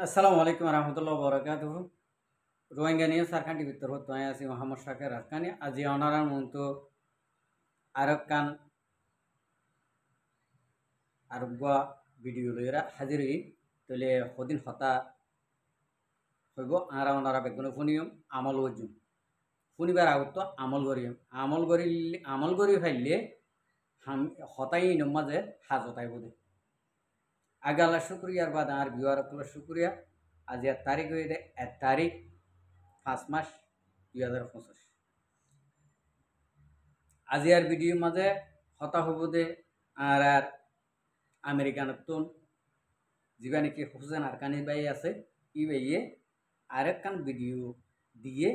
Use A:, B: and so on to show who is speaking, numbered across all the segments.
A: আসসালামু আলাইকুম রহমতুল্লাহ বরকাতুহ রোহিঙ্গা নিয়ে সারখানটি ভিতর হতো আছি মোহাম্মদ শাকের রাজখানি আজি অনারার মতো আরব কান আরব ভিডিও লইরা হাজির হই তলে সদিন হতা হইব আরা অনারা বেগুনে ফুনিয়ম আমল ওজুম ফুনিবার আগত আমল করি ফাইলে হতাই নমাজে হাজতাই বোধে আগে আল্লাহ শুক্রিয়ার বাদ আর বিওয়ার শুক্রিয়া আজি এক তারিখ হয়ে 1 তারিখ 5 মাস 2025 আজি আর ভিডিওর মাঝে হতা হব দে আর আর আমেরিকানতুন যিবা নাকি হোসেন আরকানি বাই আছে ই বাইয়ে আরেকখান ভিডিও দিয়ে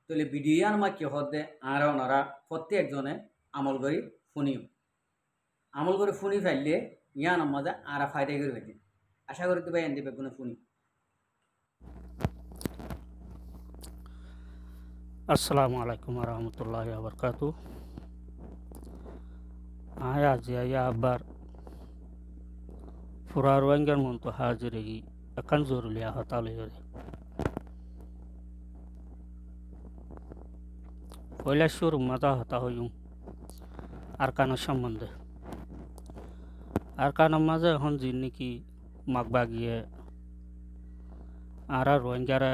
A: তাহলে ভিডিও আর মা কি হতে আর ওনারা প্রত্যেকজনে আমল করি ফুনি ফেললে ইয়ান মাঝে আর ফায়দা করে ফেলি আশা করি ভাই এনে বেগুনে ফুনি।
B: আসসালামু আলাইকুম রহমতুল্লাহ বরকাতু। আজ আবার পুরা রোহিঙ্গার মতো হাজির একান জরুরি হতালে পয়লা শুরু মজা হতা হইম আরকানের সম্বন্ধে। আরকানের মাঝে এখন যিনি নাকি মাগবা গিয়ে আর রোহিঙ্গারা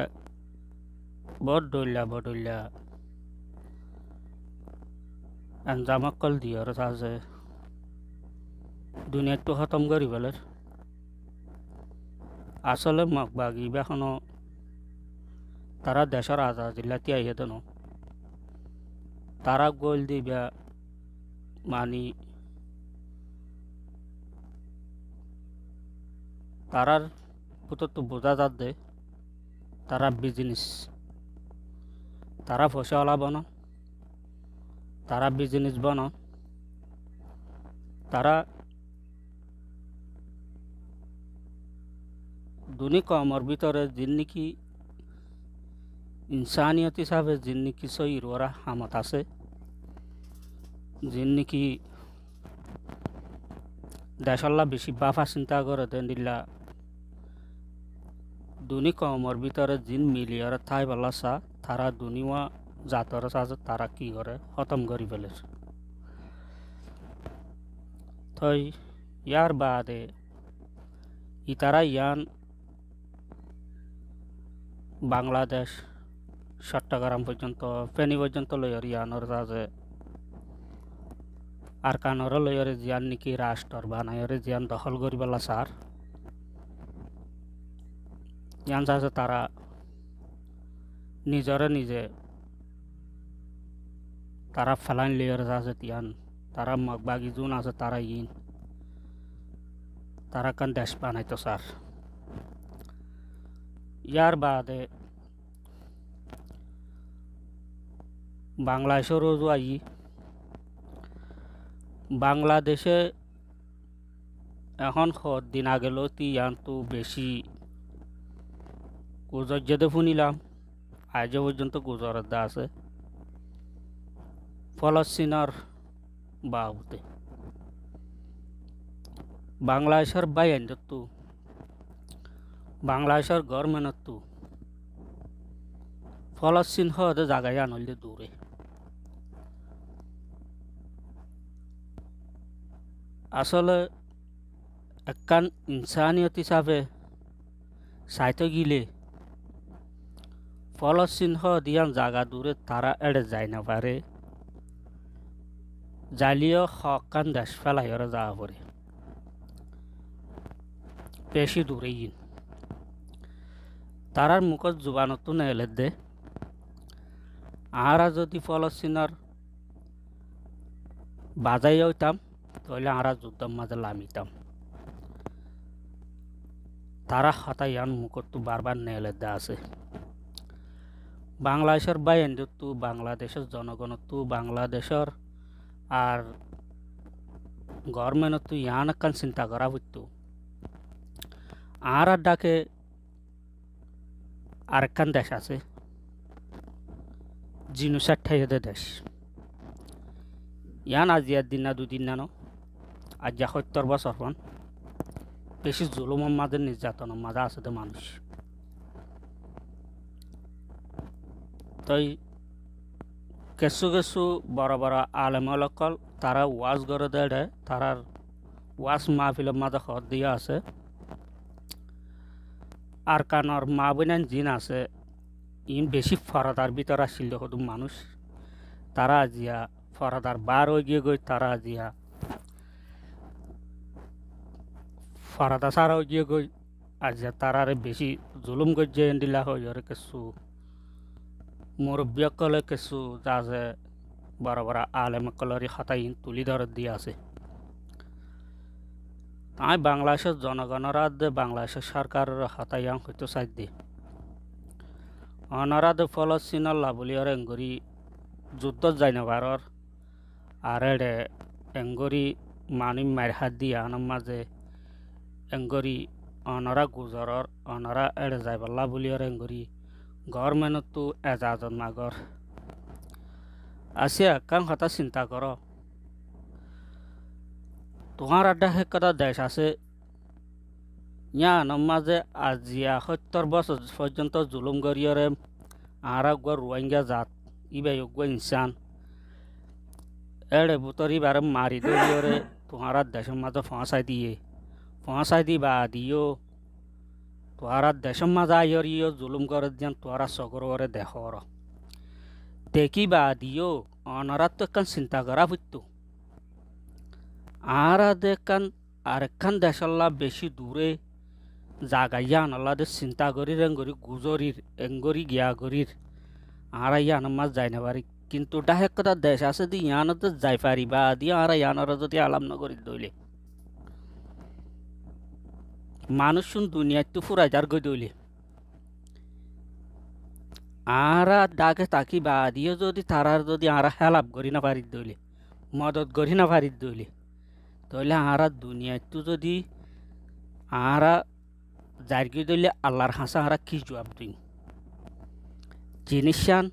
B: বডল্লা আঞ্জামকল দিয়র আছে দুনিয়াত তো খতম করি পেলে আসলে মাগবাগি এখনো তারা দেশের আজাদিল্লাতি আইয়ে দেন তারা গোল দিবা মানি তারার পুতর তো বোঝা যাত দে তারা বিজনেস তারা ফসলা বানো তারা বিজনেস বানো তারা দুনি কমর ভিতরে যিন নাকি ইনসানিয়ত হিসাবে যিন নাকি সহির ওরা হামত আছে যিন নাকি দেশাল্লা বেশি বাফা চিন্তা করে দেন দিল্লা দুনি কমর ভিতরে যিন মিলিয়র থাই বলা চা তারা দুনিয়া জাতর চাষ তারা কি করে খতম করি ফেলে তই ইয়ার বাদে ইতারা ইয়ান বাংলাদেশ চট্টগ্রাম পর্যন্ত ফেনী পর্যন্ত লইয়ার ইয়ানোর যাজে আর কানর লইয়ারে জিয়ান নাকি রাষ্ট্র বানাইরে জিয়ান দখল করি পেলা সার ইয়ান যাজে তারা নিজরে নিজে তারা ফেলাইন লিয়ার যাজে তিয়ান তারা মগবাগি জুন আছে তারা ইন তারা কান দেশ বানাইতো সার। ইয়ার বাদে বাংলাদেশের রোজ আই বাংলাদেশে এখন দিন আগেল তিয়ান তো বেশি গুজর যেতে শুনিলাম আজ পর্যন্ত গুজরের দা আছে ফলস্তিনের বাবুতে বাংলাদেশের বাইন তো বাংলাদেশের গভর্নমেন্ট তো ফলস্তিন হতে জায়গায় আনলে দূরে আসলে একখান ইনসানিয়ত হিসাবে সাইতে গিলে ফলস্তিন দিয়ান জায়গা দূরে তারা এড়ে যায় না পারে জালিও হকান দেশ ফেলাইরে যাওয়া পড়ে বেশি দূরে ইন তারার মুখত জুবানত নেলে দে আরা যদি ফলস্তিনের বাজাই হইতাম তাহলে আরা যুদ্ধের মাঝে লামিতাম তারা হতাইয়ান মুখত তো বারবার নেলে দে আছে বাংলাদেশের বাইন তো বাংলাদেশের জনগণ তো বাংলাদেশের আর গভর্নমেন্ট তো ইয়ান একখান চিন্তা করা হইতো আর ডাকে আরেকখান দেশ আছে জিনুসার ঠাইতে দেশ ইয়ান আজিয়ার দিন না দুদিন নানো আজ ৭০ বছর পর বেশি জুলুমের মাঝে নির্যাতনের মাঝে আছে তো মানুষ। তাই কিছু কিছু বড় বড় আলেমসকল তারা ওয়াজ করে দেয়, তারার ওয়াজ মাহফিলের মাঝে হদ দিয়া আছে। আর কানর মা বোনেন জিন আছে ইন বেশি ফরাদার ভিতর আসছিল হদু মানুষ, তারা আজিয়া ফরাদার বার হয়ে গিয়ে গই, তারা আজিয়া ফরাদা সারা হয়ে গিয়ে গই, আজিয়া তারারে বেশি জুলুম গজ্জে দিলা হয়। আর কিছু মুরব্বীসকলে কিছু যা যে বড় বড় আলেমসকলের হাতাই তুলি ধরে দিয়ে আছে। তাই বাংলাদেশের জনগণরা বাংলাদেশের সরকারের হাতাইয়াং হইতে চাই দি অনারাদে ফলস্তিনের লাভলিয়র এঙ্গরি যুদ্ধ যাই না বারর আর এড়ে এঙ্গরি মানি মার হাত দিয়ে আনার মাঝে এঙ্গরি অনরা গুজরর অনরা এড়ে যাইব লাভলিয়র এঙ্গরি গভর্নমেন্টতো এজাজত নাগর আসিয়া কাং হতা চিন্তা কর। তোমার আড্ডা একটা দেশ আছে ইয়ানোর মাঝে আজিয়া 70 বছর পর্যন্ত জুলুম করিয়রে আর একবার রোহিঙ্গা জাত ইবাই একবার ইনসান এড়ে বুতর ইবারে মারি দিয়রে তোমার দেশের মাঝে ফসাই দিবা দিও তোমার দেশের মাঝে আইয়র ইয় জুলুম করে দিয়ান তোমার চকর করে দেখর দেখিবা দিও অনারাত তো একখান চিন্তা করা হইতো। আর দেখান আরেকখান দেশাল্লা বেশি দূরে জাগাইয়া আনাল্লাদের চিন্তা করি রেঙ্গরি গুজরির এঙ্গরি গিয়া গরির আর ইয়ানোর মাছ যাই না পারি, কিন্তু ডাহেক কথা দেশ আছে দি ইয়ানোতে যাই পারি বা দিয়ে আর ইয়ানোরা যদি আলাম নগরী দইলে মানুষ শুন দুনিয়ায় তো ফুরাই যার গই দইলে আর ডাকে তাকি বা দিয়ে যদি তারার যদি আর হেলাপ করি না পারি দইলে মদত করি না পারি দইলে তাহলে আর দুনিয়ায় তো যদি আর জারগি দইলে আল্লাহর হাসা আর কি জবাব দিন জিনিসান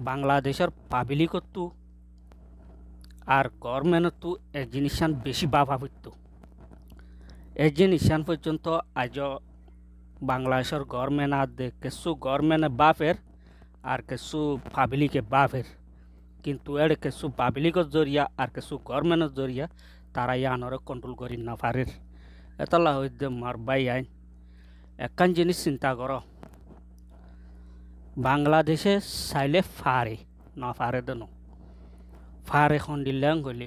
B: বাংলাদেশের পাবলিকতো আর গভর্নমেন্টতো এই জিনিসান বেশি বাবা হইতো। এই জিনিসান পর্যন্ত আজ বাংলাদেশের গভর্নমেন্ট আর দে কিছু গভর্নমেন্ট বাপের আর কিছু পাবলিকে বাপের, কিন্তু এর কিছু পাবলিকের জরিয়া আর কিছু গভর্নমেন্টের জরিয়া তারা ইয়ানরে কন্ট্রোল করি না পারে। এতলা হইতে মার বাই আইন একখান জিনিস চিন্তা কর, বাংলাদেশে চাইলে ফারে না ফারে দেন ফারে খন্দিল্যাং হইলে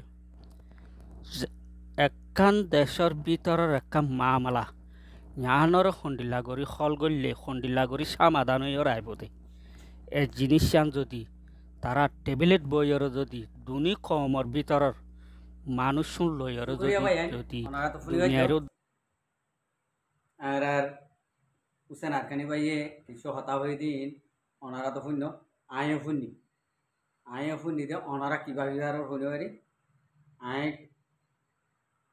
B: একখান দেশের ভিতরের একখান মামলা ইয়ানরে খন্দিলা করি হল গড়লে খন্দিলা করি সমাধান হয়ে আইব দে। এই জিনিসান যদি তারা টেবলেট বইয়ের যদি দুনি কমর ভিতরের মানুষ লইয়ের যদি দুনিয়ারও
A: আর হুসেন আরকানি ভাইয়ে কিছু হতা হয়ে দিন ওনারা তো শূন্য আয়ও শুনি দিয়ে ওনারা কীভাবে আর হইল পারি আয়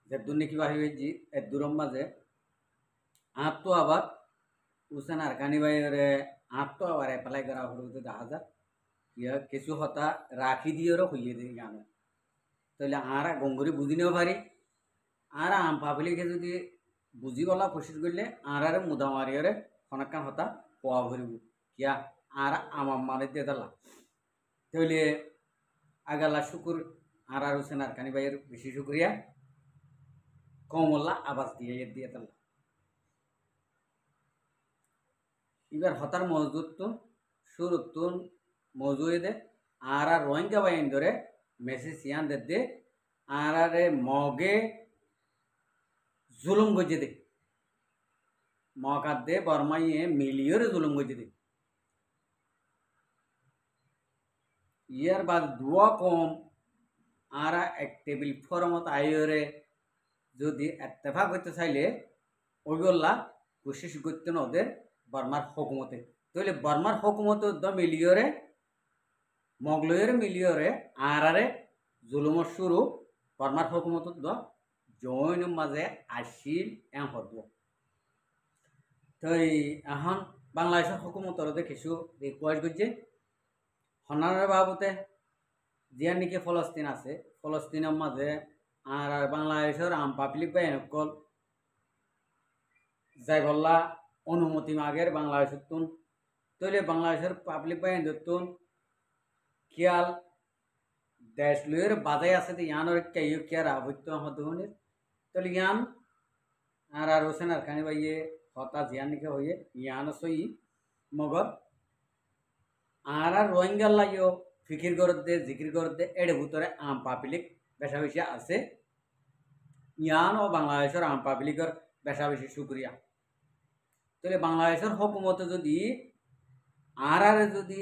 A: যে দুর্নি কীভাবে হয়েছি এর দূরম মাঝে আপ তো আবার হুসেন আরকানি ভাইয়ের আপ তো আবার এপ্লাই করা হলো দেখা যায় কিছু হতা রাখি দিয়েও হইয়ে দিই গানে তাহলে আরা গঙ্গরি বুঝি নেও পারি আর আম পাবলিকে যদি বুঝি বলা কোশিশ করলে আর মুদা মারিয়রে অনেকক্ষণ হতা পোয়া ভরিব কিয়া আর আমার মানে দিয়ে দিলাম তাহলে আগালা শুকুর আর হোসেন আরকানি ভাইয়ের বেশি শুক্রিয়া কমল্লা আবাস দিয়ে দিলাম। এবার হতার মজদুর তো সুরতুন মজুয়ে দে আর রোহিঙ্গা বাইন ধরে মেসেজ ইয়ান দে আর মগে জুলুম গজে দে মকাত দে বর্মাইয়ে মিলিয়রে জুলুম গজে দে ইয়ার বাদ দুয়া কম আর এক টেবিল ফরমত আইরে যদি এত্তেফাক করতে চাইলে ওইগুলা কোশিশ করতে না ওদের বর্মার হকুমতে তাহলে বর্মার হকুমত দ মিলিয়রে মগলয়ের মিলিয়রে আরে জুলুমর শুরু বর্মার হকুমত দ জৈন মাঝে আসিল এম হব তাই এখন বাংলাদেশের হকুমতর কিছু রিকোয়েস্ট করছে হনারের বাবুতে জিয়ার নাকি ফলস্তিন আছে ফলস্তিনের মাঝে আর বাংলাদেশের আম পাবলিক বা এনেকল যাই বললা অনুমতি মাগের বাংলাদেশের তুন তৈলে বাংলাদেশের পাবলিক বাহিনীর খেয়াল দেশ লইয়ের বাজাই আছে তো ইয়ানোর কেউ কেয়ার আবৈত্য হদনের তাহলে ইয়ান আর হোসেন আর খানি বাইয়ে হতা জিয়ান নিকে হইয়ে ইয়ান সই মগর আর রোহিঙ্গার লাগিও ফিকির করতে জিকির করতে এড়ে ভিতরে আম পাবলিক বেশা বেশি আছে ইয়ান ও বাংলাদেশের আম পাবলিকের বেশা বেশি শুক্রিয়া তাহলে বাংলাদেশের হকুমতে যদি আর যদি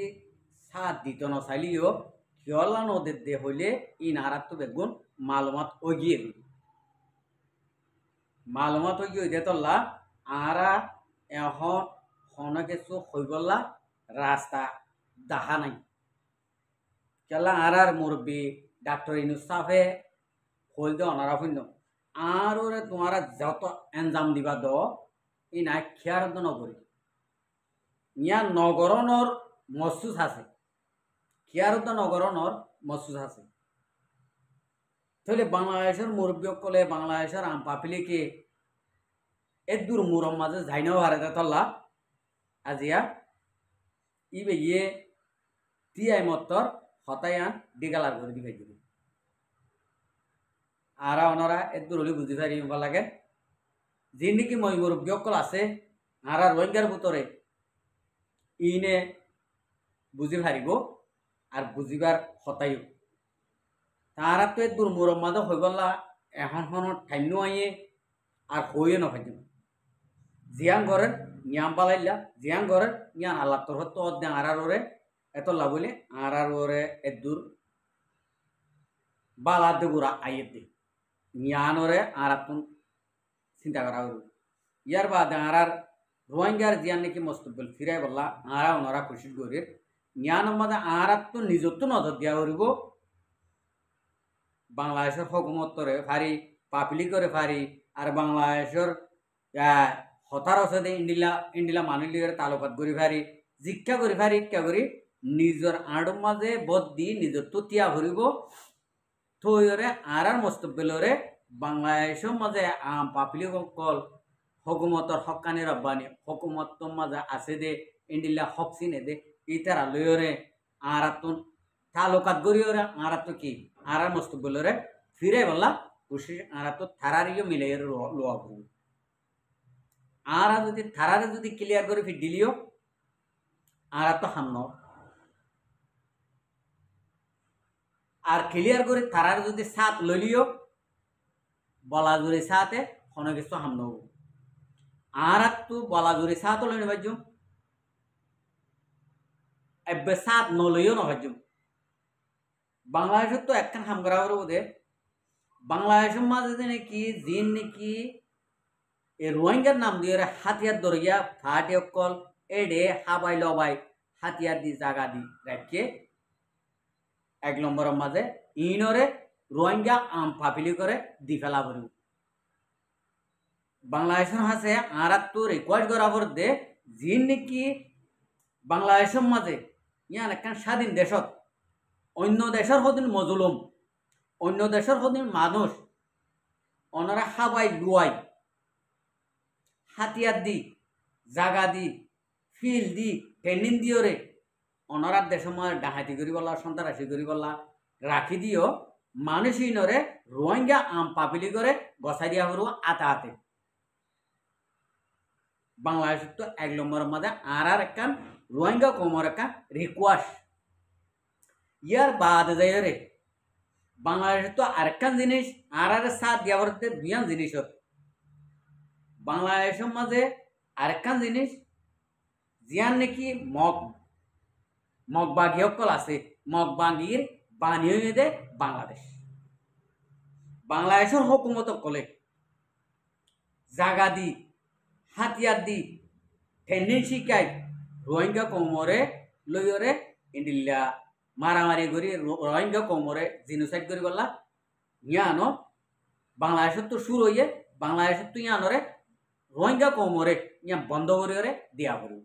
A: সাথ দিত না চাইলিও কিয়লা নদীর দে হইলে ই নারাত তো বেগুন মালুমাত ওগিয়ে মালুমাত ওগিয়ে দে তল্লা আরা এখন হন কিছু হইবল্লা রাস্তা দেখা নাই কেলা আর মুরব্বী ডাক্তার ইনুসাফে হইল দে অনারা হইল আর ওরে তোমারা যত এনজাম দিবা দ ই নাই খেয়ার নগরী ইয়া নগরণর মসুস আছে খেয়ারত নগরণর মসুস আছে তাহলে বাংলাদেশের মুরব্বীসকলে বাংলাদেশের আম পাপিলিকে এর দূর মুরম মাঝে যাইনাও হারে তল্লা আজিয়া ই বেগিয়ে টিআই মতর হতায়ান ডিগালার করে দিবে দিবি আর ওনারা এর দূর হলে বুঝি পারি লাগে যে নাকি মই মুরব্বীসকল আছে আর রোহিঙ্গার ভিতরে ইনে বুঝি পারিব আর বুঝিবার হতাইও তারা তো এর দূর মুরম মাঝে হইবল্লা এখন ঠাইনো আইয়ে আর হইয়ে নফাইম জিয়াং ঘরের নিয়াম পালাইলা জিয়াং ঘরের নিয়ান আল্লাহ তোর তো অদ্দে আর ওরে এত লাভলে আর ওরে এর দূর বালা দে বুড়া আইয়ে দে নিয়ান ওরে আর আপন চিন্তা করা হইল ইয়ার বাদে আর রোহিঙ্গার জিয়ান নাকি মস্তকবিল ফিরাই বললা আর ওনারা খুশি করির নিয়ান মাঝে আর তো নিজত তো নজর দিয়া করিব বাংলাদেশের হকুমতরে ফারি পাবলিক করে ফারি আর বাংলাদেশের হতার ওষুধে ইন্ডিলা ইন্ডিলা মানুষের তালুকাত করি ফারি জিজ্ঞা করি ফারি ইচ্ছা করি নিজের আড় মাঝে বদ দি নিজের তো তিয়া ভরিব থইরে আর মস্তকবিলরে বাংলাদেশের মাঝে আম পাবলিক সকল হকুমতর হকানি রব্বানি হকুমত মাঝে আছে দে ইন্ডিলা হকসিনে দে ইতারা লইরে আর তুন তালুকাত গড়িওরে আর তো কি আর মস্তকবিলরে ফিরে বললা খুশি আর তো থারারিও মিলে লোয়া করব আর যদি থারারে যদি ক্লিয়ার করে ফির দিলিও আর তো হামন আর ক্লিয়ার করে থারারে যদি সাত লইলিও বলা জুড়ে সাথে কোনো কিছু হামন হব আর তো বলা জুড়ে সাত লইনি বাজুম এবে সাত নলইও না বাজুম বাংলাদেশের তো একখান হাম করা বোধে বাংলাদেশের মাঝে নাকি জিন নাকি এই রোহিঙ্গার নাম দিয়ে হাতিয়ার দরিয়া ফাটে অকল এডে হাবাই লবাই হাতিয়ার দি জাগা দি রাখে এক নম্বরের মাঝে ইনরে রোহিঙ্গা আম ফাপিলি করে দি ফেলা ভরিব বাংলাদেশের হাসে আর তো রিকোয়েস্ট করা দে জিন নাকি বাংলাদেশের মাঝে ইয়ান একখান স্বাধীন দেশত অন্য দেশের হদিন মজলুম অন্য দেশের হদিন মানুষ ওনারা হাবাই লুয়াই হাতিয়ার দি জাগা দি ফিল দি ট্রেনিং দিও রে ওনারার দেশের মধ্যে ডাহাতি করি বললা সন্ত্রাসী করি বললা রাখি দিও মানুষই নরে রোহিঙ্গা আম পাপিলি করে গছাই দিয়া করবো আতে আতে বাংলাদেশের তো এক নম্বরের মাঝে আর একখান রোহিঙ্গা কমর একখান রিকোয়েস্ট ইয়ার বাদ যাই রে বাংলাদেশের তো আরেকখান জিনিস আর সাথ দিয়া করতে দুইয়ান জিনিস বাংলাদেশের মাঝে আরেকখান জিনিস জিয়ান নাকি মগবাগী সকল আছে মগবাগীর বাণী হয়ে দে বাংলাদেশ বাংলাদেশের হকুমত কলে জাগা দি হাতিয়ার দি ট্রেনিং শিকাই রোহিঙ্গা কমরে লইরে ইন্ডিল্লা মারামারি করি রোহিঙ্গা কমরে জিনোসাইড করি বললা ইয়ানো বাংলাদেশের তো শুরু হইয়ে বাংলাদেশের তো ইয়ানরে রোহিঙ্গা কমরে ইয়া বন্ধ করে দিয়া করি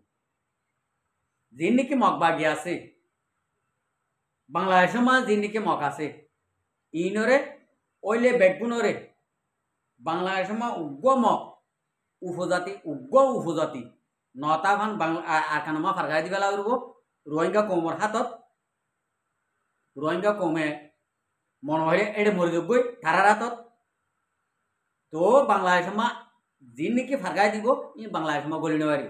A: যে নাকি মগবাগী আছে বাংলাদেশের মাঝে যে নাকি মগ আছে ইনরে ওইলে বেগুনরে বাংলাদেশের মা উপজাতি উগ্র উপজাতি নটাখন বাংলা আরকানমা ফারগাই দিবা লাগব রোহিঙ্গা কৌমর হাতত রোহিঙ্গা কৌমে মনে হলে এড়ে মরে যাবই তারার হাতত তো বাংলাদেশ মা যিন নাকি ফারগাই দিব ই বাংলাদেশ মা গলি নেবারি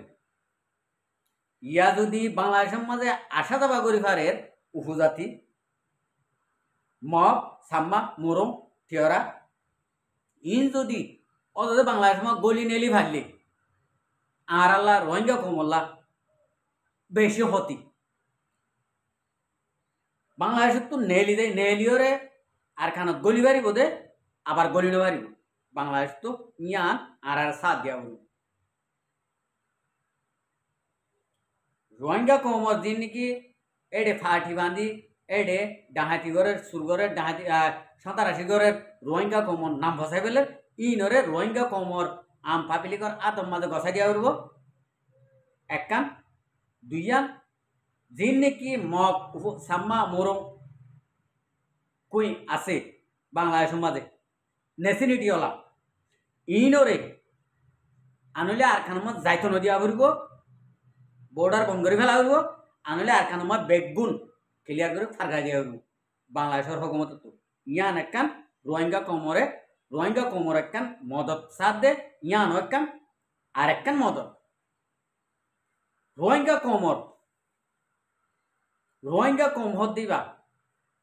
A: ইয়া যদি বাংলাদেশের মাঝে আসা যাবা করি ফারের উপজাতি মগ সাম্মা মুরং থিয়রা ইন যদি অত বাংলাদেশ মা গলি নেলি ভাগলি আর আল্লাহ রোহিঙ্গা কমল্লা বেশি হতি বাংলাদেশের তো নেলি দেয় নেলিওরে আর খানত গলি বাড়ি বোধে আবার গলি নেবারিব বাংলাদেশ তো ইয়ান আর সাথ দিয়া বলব রোহিঙ্গা কমর দিন নাকি এডে ফাটি বাঁধি এডে ডাহাতি ঘরের সুরগরের ডাহাতি 87 ঘরের রোহিঙ্গা কমর নাম বসাই পেলে ইনরে রোহিঙ্গা কমর আম পাপিলিকর আতম মাঝে গসাই দিয়া করব এক কান দুইয়ান যিন নাকি মগ সাম্মা মোরং কই আছে বাংলাদেশের মাঝে নেশনিটিওলা ইনরে আনলে আর খান মাঝ যাইতো নদী আবরিব বর্ডার বন্ধ করে ফেলা হইব আনলে আর খান মাঝ বেগুন ক্লিয়ার করে ফারগাই দিয়া হইব বাংলাদেশের হকুমত তো ইয়ান একখান রোহিঙ্গা কমর একখান মদত সাথ দে ইয়ান একখান আর একখান মদত রোহিঙ্গা কমর দিবা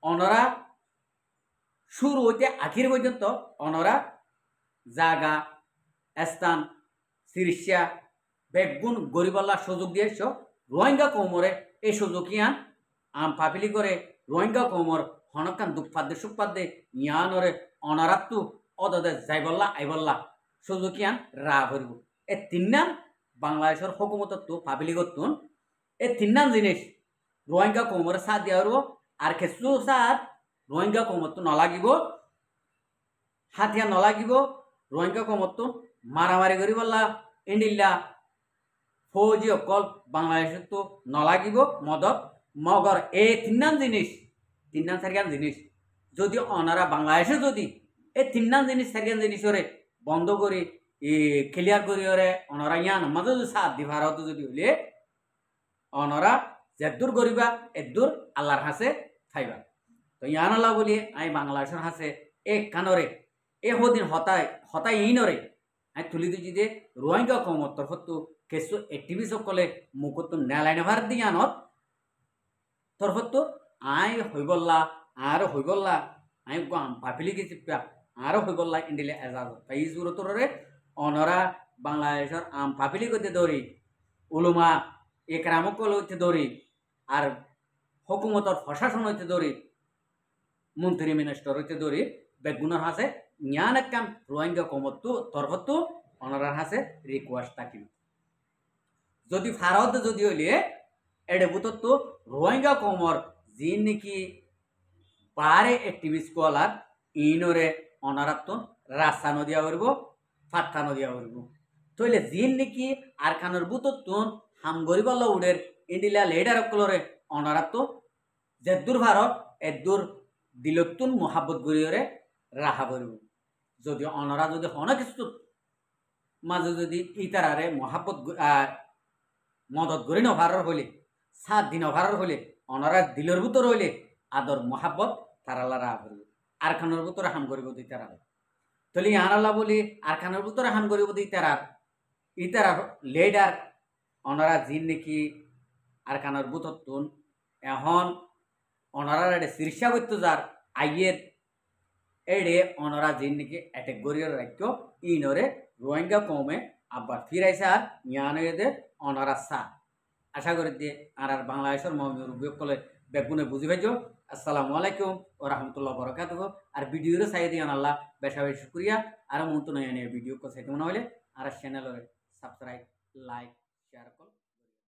A: অনরা শুরু হইতে আখির পর্যন্ত অনরা জাগা স্থান চিকিৎসা বেগুন গরিবাল্লা সুযোগ দিয়েছ রোহিঙ্গা কৌমরে এই সুযোগ ইয়ান আম পাপিলি করে রোহিঙ্গা কৌমর হনকান দুঃপাদ্যে সুপাদ্যে ইয়ানরে অনারাত্তু অদদে যাইবল্লা আইবল্লা সুযোগ ইয়ান রা ভরব এ তিন বাংলাদেশের হকুমত তো পাপিলি করতুন এ তিন জিনিস রোহিঙ্গা কৌমরে সাথ দিয়া আর কিছু সাথ রোহিঙ্গা কৌমর তো নলাগিব হাতিয়া নলাগিব রোহিঙ্গা কৌমর তো মারামারি করি বললা ইন্ডিল্লা ফৌজি অকল বাংলাদেশের তো নলাগিব মদত মগর এই তিন চারগান জিনিস যদি অনারা বাংলাদেশে যদি এই তিন জিনিস চারগান জিনিসরে বন্ধ করি ক্লিয়ার করি ওরে অনারা ইয়ান মাঝে যদি সাথ দি ভারত যদি হইলে অনারা যেদূর করিবা এদূর আল্লাহর হাসে খাইবা তো ইয়ান আল্লাহ বলি আমি বাংলাদেশের হাসে এক কানরে এ হদিন হতাই ইনরে আমি তুলি দিচ্ছি যে রোহিঙ্গা কমর তরফতো কিছু এক্টিভি সকলে মুখতো নেলাইনে ভার দিয়ে আনত তরফতো আই হইবল্লা আর হইবল্লা আমি ভাবিলি গেছি আরো হইবল্লা ইন্ডিলে এজাজত তাই জুরতরে অনরা বাংলাদেশের আম ভাবিলি করতে দৌড়ি উলুমা একরামকল হইতে দৌড়ি আর হকুমতর প্রশাসন হইতে দৌড়ি মন্ত্রী মিনিস্টার হইতে দৌড়ি বেগুনের হাসে জ্ঞান একখান রোহিঙ্গা কমতো তরফতো অনারার হাসে রিকোয়েস্ট থাকিল যদি ভারত যদি হইলে এডে বুতত রোহিঙ্গা কমর যিন নাকি বারে এক্টিভিস্ট কলার ইনরে অনারাত রাস্তা নদিয়া করব ফাট্টা নদিয়া করব তইলে যিন নাকি আর খানের বুতত হাম গরিবাল্লা উডের ইন্ডিলা লেডার কলরে অনারাত যেদূর ভারত এদূর দিলতুন মোহাব্বত গরিয়রে রাহা করব যদি অনরা যদি হন কিছু মাঝে যদি ইতারারে মহাব্বত মদত গড়ি নভারর হইলে 7 দিন অভারর হইলে অনরা দিলের ভিতর হইলে আদর মহাব্বত তারাল্লা রাহা করব আর খানের ভিতরে হাম করিব দি তারা তলি আনাল্লা বলি আর খানের ভিতরে হাম করিব দি ইতারার লেডার অনরা জিন নাকি আর খানের ভিতর এখন অনরার এটা শীর্ষা করতো যার আইয়ের এডে অনরা জিন নাকি অ্যাটেক গরিয়র রাখতো ইনরে রোহিঙ্গা কমে আবার ফিরাইছে আর ইয়ানে অনরা সা আশা করি দিয়ে আর বাংলাদেশের মহাবিয়োগ কলে বেগুনে বুঝি পাইছো আসসালামু আলাইকুম ও রহমতুল্লাহ বরকাতুহ আর ভিডিওরে চাই দিয়ে আল্লাহ বেশা বেশি শুক্রিয়া আর মতো নয় ভিডিও চাইতে মনে হলে আর চ্যানেলের সাবস্ক্রাইব লাইক শেয়ার কল